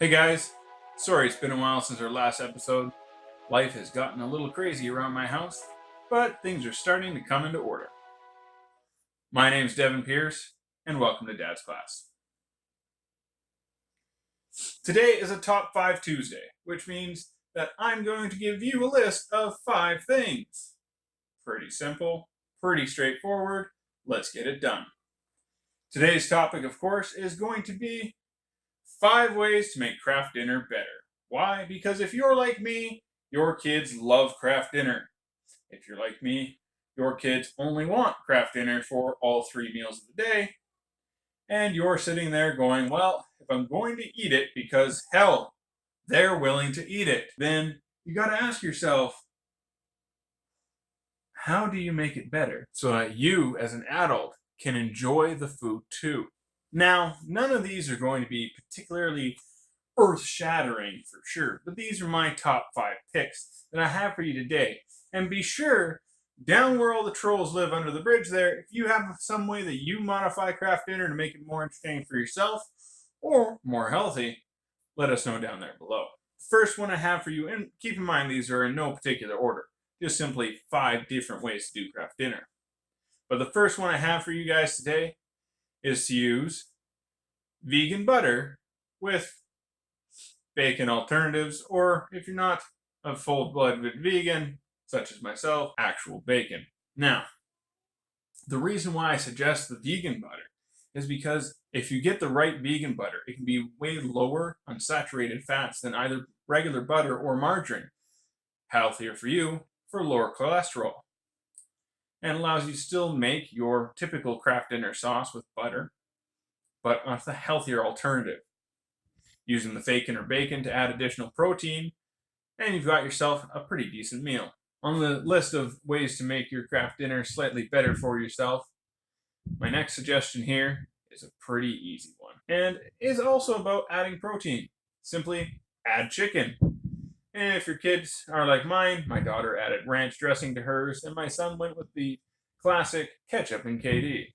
Hey guys, sorry it's been a while since our last episode. Life has gotten a little crazy around my house, but things are starting to come into order. My name's Devin Pierce, and welcome to Dad's Class. Today is a Top 5 Tuesday, which means that I'm going to give you a list of 5 things. Pretty simple, pretty straightforward, let's get it done. Today's topic, of course, is going to be 5 ways to make Kraft Dinner better. Why? Because if you're like me, your kids love Kraft Dinner. If you're like me, your kids only want Kraft Dinner for all 3 meals of the day. And you're sitting there going, well, if I'm going to eat it because, hell, they're willing to eat it, then you got to ask yourself, how do you make it better so that you, as an adult, can enjoy the food too? Now, none of these are going to be particularly earth-shattering for sure, but these are my top 5 picks that I have for you today. And be sure, down where all the trolls live under the bridge there, if you have some way that you modify Kraft Dinner to make it more entertaining for yourself or more healthy, let us know down there below. The first one I have for you, and keep in mind these are in no particular order, just simply 5 different ways to do Kraft Dinner. But the first one I have for you guys today is to use vegan butter with bacon alternatives, or if you're not a full-blooded vegan, such as myself, actual bacon. Now, the reason why I suggest the vegan butter is because if you get the right vegan butter, it can be way lower on saturated fats than either regular butter or margarine. Healthier for you, for lower cholesterol. And allows you to still make your typical Kraft Dinner sauce with butter, but with a healthier alternative. Using the bacon or bacon to add additional protein, and you've got yourself a pretty decent meal. On the list of ways to make your Kraft Dinner slightly better for yourself, my next suggestion here is a pretty easy one, and is also about adding protein. Simply add chicken. And if your kids are like mine, my daughter added ranch dressing to hers, and my son went with the classic ketchup and KD.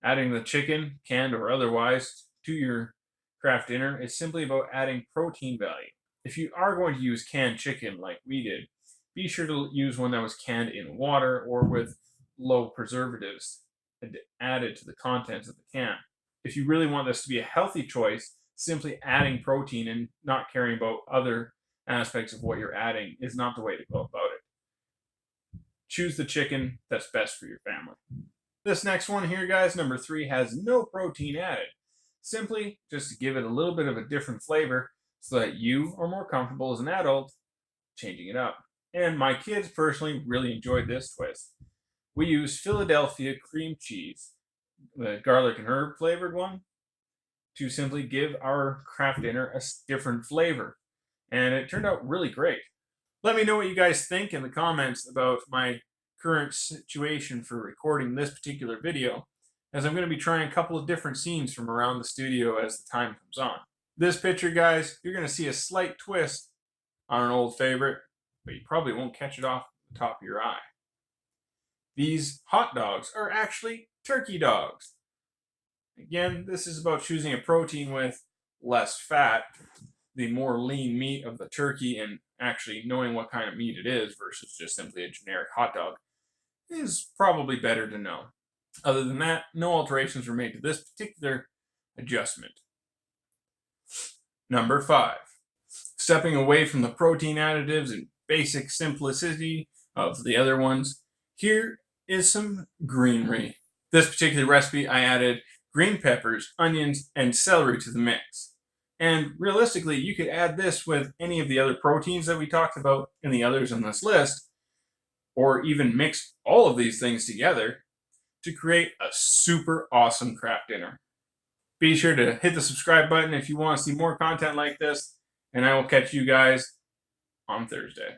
Adding the chicken, canned or otherwise, to your Kraft Dinner is simply about adding protein value. If you are going to use canned chicken like we did, be sure to use one that was canned in water or with low preservatives added to the contents of the can. If you really want this to be a healthy choice, simply adding protein and not caring about other aspects of what you're adding is not the way to go about it. Choose the chicken that's best for your family. This next one here, guys, number 3, has no protein added. Simply just to give it a little bit of a different flavor so that you are more comfortable as an adult changing it up. And my kids personally really enjoyed this twist. We used Philadelphia cream cheese, the garlic and herb flavored one, to simply give our Kraft Dinner a different flavor. And it turned out really great. Let me know what you guys think in the comments about my current situation for recording this particular video, as I'm going to be trying a couple of different scenes from around the studio as the time comes on. This picture, guys, you're going to see a slight twist on an old favorite, but you probably won't catch it off the top of your eye. These hot dogs are actually turkey dogs. Again, this is about choosing a protein with less fat, the more lean meat of the turkey, and actually knowing what kind of meat it is versus just simply a generic hot dog is probably better to know. Other than that, no alterations were made to this particular adjustment. Number 5. Stepping away from the protein additives and basic simplicity of the other ones, here is some greenery. This particular recipe, I added green peppers, onions, and celery to the mix. And realistically, you could add this with any of the other proteins that we talked about in the others on this list, or even mix all of these things together to create a super awesome Kraft Dinner. Be sure to hit the subscribe button if you want to see more content like this, and I will catch you guys on Thursday.